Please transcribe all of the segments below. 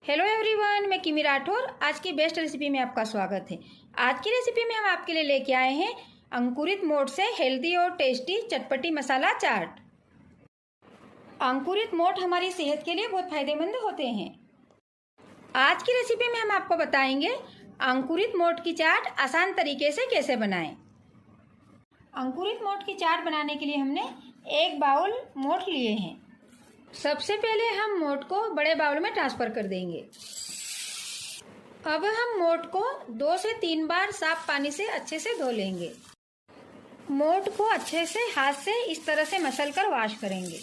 Hello everyone, मैं किमी राठौर। आज की बेस्ट रेसिपी में आपका स्वागत है। आज की रेसिपी में हम आपके लिए लेके आए हैं अंकुरित मोठ से हेल्दी और टेस्टी चटपटी मसाला चाट। अंकुरित मोठ हमारी सेहत के लिए बहुत फायदेमंद होते हैं। आज की रेसिपी में हम आपको बताएंगे अंकुरित मोठ की चाट आसान तरीके से कैसे बनाएं। अंकुरित मोठ की चाट बनाने के लिए हमने एक बाउल मोठ लिए हैं। सबसे पहले हम मोठ को बड़े बाउल में ट्रांसफर कर देंगे। अब हम मोठ को 2 से 3 बार साफ पानी से अच्छे से धो लेंगे। मोठ को अच्छे से हाथ से इस तरह से मसल कर वॉश करेंगे।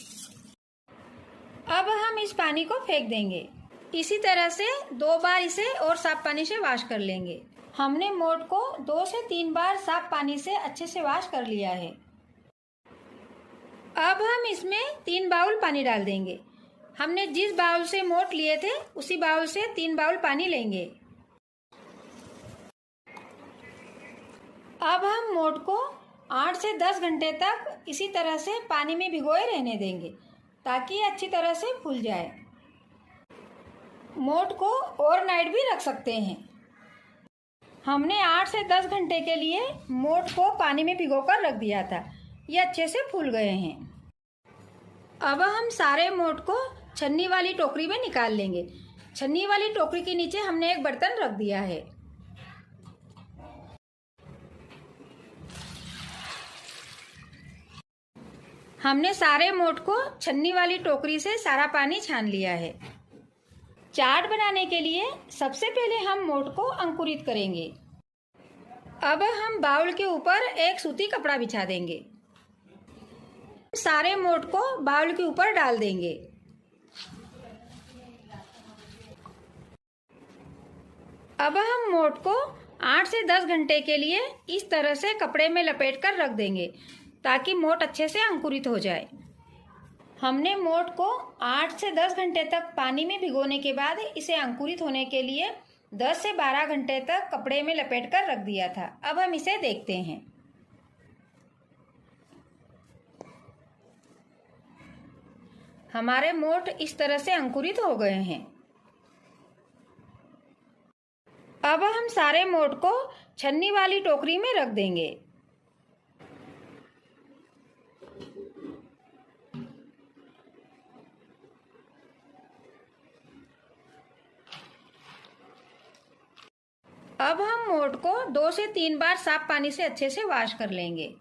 अब हम इस पानी को फेंक देंगे। इसी तरह से 2 बार इसे और साफ पानी से वॉश कर लेंगे। हमने मोठ को 2 से 3 बार साफ पानी से अच्छे से वॉश कर लिया है। अब हम इसमें 3 बाउल पानी डाल देंगे। हमने जिस बाउल से मोठ लिए थे उसी बाउल से 3 बाउल पानी लेंगे। अब हम मोठ को 8 से 10 घंटे तक इसी तरह से पानी में भिगोए रहने देंगे ताकि अच्छी तरह से फूल जाए। मोठ को ओवरनाइट भी रख सकते हैं। हमने 8 से 10 घंटे के लिए मोठ को पानी में भिगोकर रख दिया था। ये अच्छे से फूल गए हैं। अब हम सारे मोठ को छन्नी वाली टोकरी में निकाल लेंगे। छन्नी वाली टोकरी के नीचे हमने एक बर्तन रख दिया है। हमने सारे मोठ को छन्नी वाली टोकरी से सारा पानी छान लिया है। चाट बनाने के लिए सबसे पहले हम मोठ को अंकुरित करेंगे। अब हम बाउल के ऊपर एक सूती कपड़ा बिछा देंगे। सारे मोठ को बाउल के ऊपर डाल देंगे। अब हम मोठ को 8 से 10 घंटे के लिए इस तरह से कपड़े में लपेट कर रख देंगे ताकि मोठ अच्छे से अंकुरित हो जाए। हमने मोठ को 8 से 10 घंटे तक पानी में भिगोने के बाद इसे अंकुरित होने के लिए 10 से 12 घंटे तक कपड़े में लपेट कर रख दिया था। अब हम इसे देखते हैं। हमारे मोठ इस तरह से अंकुरित हो गए हैं। अब हम सारे मोठ को छन्नी वाली टोकरी में रख देंगे। अब हम मोठ को 2 से 3 बार साफ पानी से अच्छे से वॉश कर लेंगे।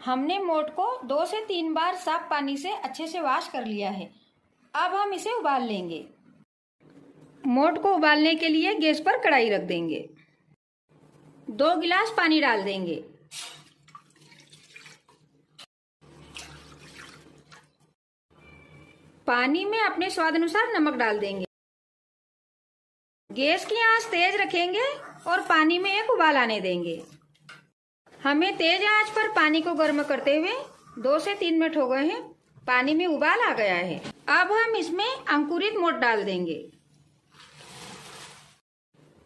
हमने मोठ को 2 से 3 बार साफ पानी से अच्छे से वॉश कर लिया है। अब हम इसे उबाल लेंगे। मोठ को उबालने के लिए गैस पर कढ़ाई रख देंगे। 2 गिलास पानी डाल देंगे। पानी में अपने स्वाद अनुसार नमक डाल देंगे। गैस की आंच तेज रखेंगे और पानी में एक उबाल आने देंगे। हमें तेज आंच पर पानी को गर्म करते हुए 2 से 3 मिनट हो गए हैं। पानी में उबाल आ गया है। अब हम इसमें अंकुरित मोठ डाल देंगे।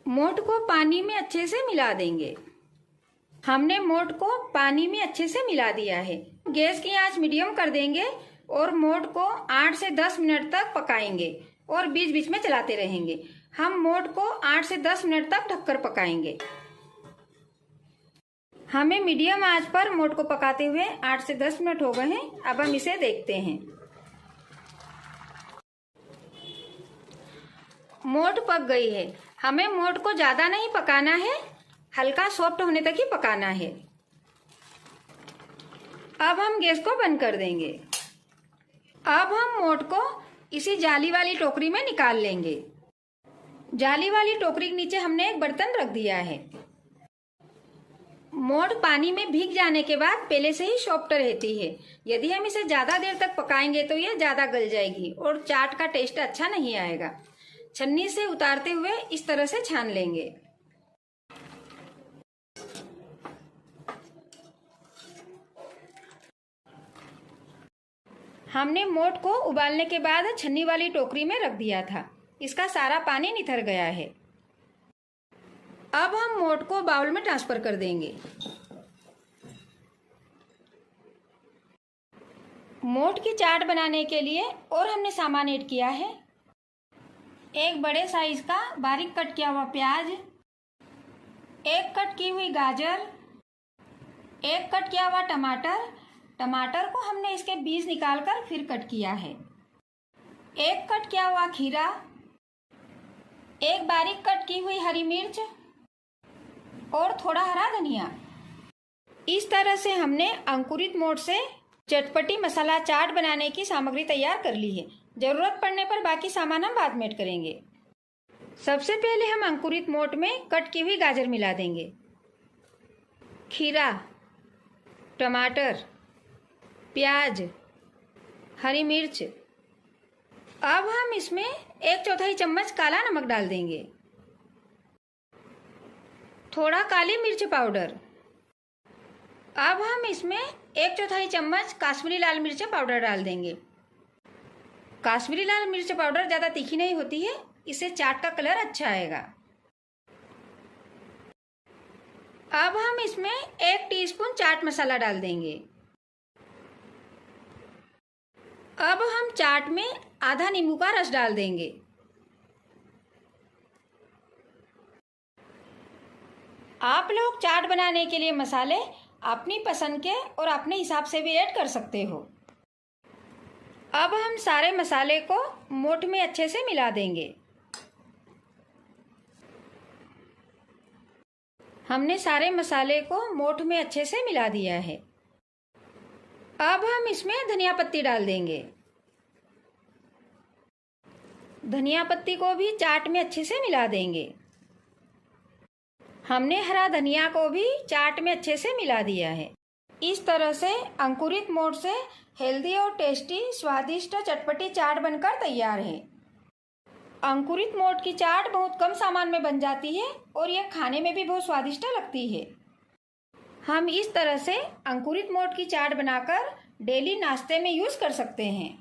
मोठ को पानी में अच्छे से मिला देंगे। हमने मोठ को पानी में अच्छे से मिला दिया है। गैस की आंच मीडियम कर देंगे और मोठ को 8 से 10 मिनट तक पकाएंगे और बीच बीच में चलाते रहेंगे। हम मोठ को 8 से 10 मिनट तक ढककर पकाएंगे। हमें मीडियम आंच पर मोठ को पकाते हुए 8 से 10 मिनट हो गए हैं। अब हम इसे देखते हैं। मोठ पक गई है। हमें मोठ को ज्यादा नहीं पकाना है, हल्का सॉफ्ट होने तक ही पकाना है। अब हम गैस को बंद कर देंगे। अब हम मोठ को इसी जाली वाली टोकरी में निकाल लेंगे। जाली वाली टोकरी के नीचे हमने एक बर्तन रख दिया है। मोठ पानी में भीग जाने के बाद पहले से ही सॉफ्ट रहती है। यदि हम इसे ज्यादा देर तक पकाएंगे तो यह ज्यादा गल जाएगी और चाट का टेस्ट अच्छा नहीं आएगा। छन्नी से उतारते हुए इस तरह से छान लेंगे। हमने मोठ को उबालने के बाद छन्नी वाली टोकरी में रख दिया था। इसका सारा पानी निथर गया है। अब हम मोठ को बाउल में ट्रांसफर कर देंगे। मोठ की चाट बनाने के लिए और हमने सामान ऐड किया है। एक बड़े साइज का बारीक कट किया हुआ प्याज, एक कट की हुई गाजर, एक कट किया हुआ टमाटर। टमाटर को हमने इसके बीज निकालकर फिर कट किया है। एक कट किया हुआ खीरा, एक बारीक कट की हुई हरी मिर्च और थोड़ा हरा धनिया। इस तरह से हमने अंकुरित मोठ से चटपटी मसाला चाट बनाने की सामग्री तैयार कर ली है। ज़रूरत पड़ने पर बाकी सामान हम बाद में ऐड करेंगे। सबसे पहले हम अंकुरित मोठ में कट की हुई गाजर मिला देंगे, खीरा, टमाटर, प्याज, हरी मिर्च। अब हम इसमें 1/4 चम्मच काला नमक डाल देंगे, थोड़ा काली मिर्च पाउडर। अब हम इसमें 1/4 चम्मच काश्मीरी लाल मिर्च पाउडर डाल देंगे। काश्मीरी लाल मिर्च पाउडर ज़्यादा तीखी नहीं होती है, इससे चाट का कलर अच्छा आएगा। अब हम इसमें 1 टीस्पून चाट मसाला डाल देंगे। अब हम चाट में आधा नींबू का रस डाल देंगे। आप लोग चाट बनाने के लिए मसाले अपनी पसंद के और अपने हिसाब से भी ऐड कर सकते हो। अब हम सारे मसाले को मोठ में अच्छे से मिला देंगे। हमने सारे मसाले को मोठ में अच्छे से मिला दिया है। अब हम इसमें धनिया पत्ती डाल देंगे। धनिया पत्ती को भी चाट में अच्छे से मिला देंगे। हमने हरा धनिया को भी चाट में अच्छे से मिला दिया है। इस तरह से अंकुरित मोठ से हेल्दी और टेस्टी स्वादिष्ट चटपटी चाट बनकर तैयार है। अंकुरित मोठ की चाट बहुत कम सामान में बन जाती है और यह खाने में भी बहुत स्वादिष्ट लगती है। हम इस तरह से अंकुरित मोठ की चाट बनाकर डेली नाश्ते में यूज़ कर सकते हैं।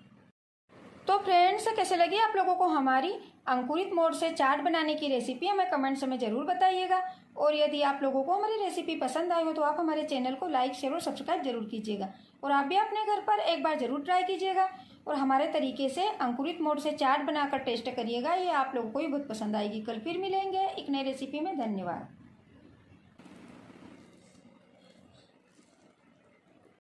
तो फ्रेंड्स, कैसे लगी आप लोगों को हमारी अंकुरित मोठ से चाट बनाने की रेसिपी? हमें कमेंट्स में ज़रूर बताइएगा। और यदि आप लोगों को हमारी रेसिपी पसंद आई हो तो आप हमारे चैनल को लाइक, शेयर और सब्सक्राइब जरूर कीजिएगा। और आप भी अपने घर पर एक बार ज़रूर ट्राई कीजिएगा और हमारे तरीके से अंकुरित मोठ से चाट बनाकर टेस्ट करिएगा। ये आप लोगों को भी बहुत पसंद आएगी। कल फिर मिलेंगे एक नई रेसिपी में। धन्यवाद।